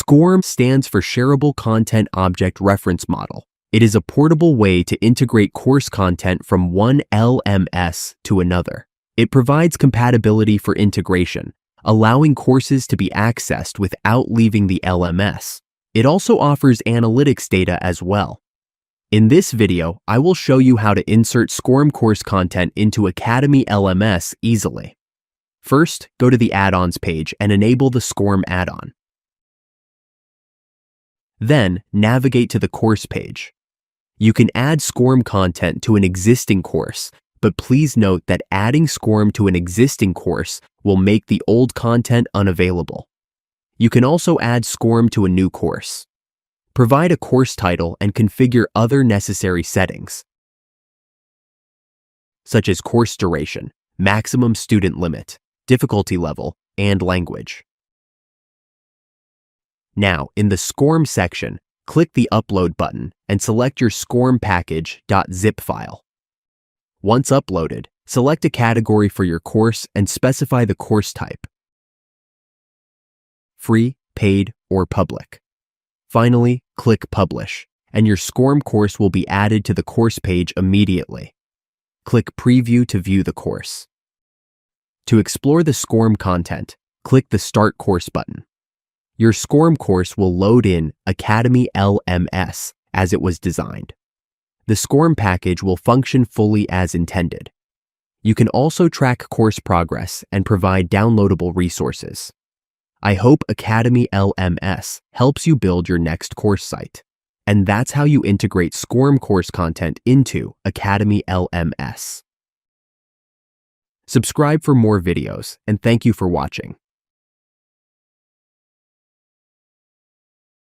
SCORM stands for Sharable Content Object Reference Model. It is a portable way to integrate course content from one LMS to another. It provides compatibility for integration, allowing courses to be accessed without leaving the LMS. It also offers analytics data as well. In this video, I will show you how to insert SCORM course content into Academy LMS easily. First, go to the add-ons page and enable the SCORM add-on. Then, navigate to the course page. You can add SCORM content to an existing course, but please note that adding SCORM to an existing course will make the old content unavailable. You can also add SCORM to a new course. Provide a course title and configure other necessary settings, such as course duration, maximum student limit, difficulty level, and language. Now, in the SCORM section, click the Upload button and select your SCORM package.zip file. Once uploaded, select a category for your course and specify the course type: free, paid, or public. Finally, click Publish, and your SCORM course will be added to the course page immediately. Click Preview to view the course. To explore the SCORM content, click the Start Course button. Your SCORM course will load in Academy LMS as it was designed. The SCORM package will function fully as intended. You can also track course progress and provide downloadable resources. I hope Academy LMS helps you build your next course site. And that's how you integrate SCORM course content into Academy LMS. Subscribe for more videos, and thank you for watching.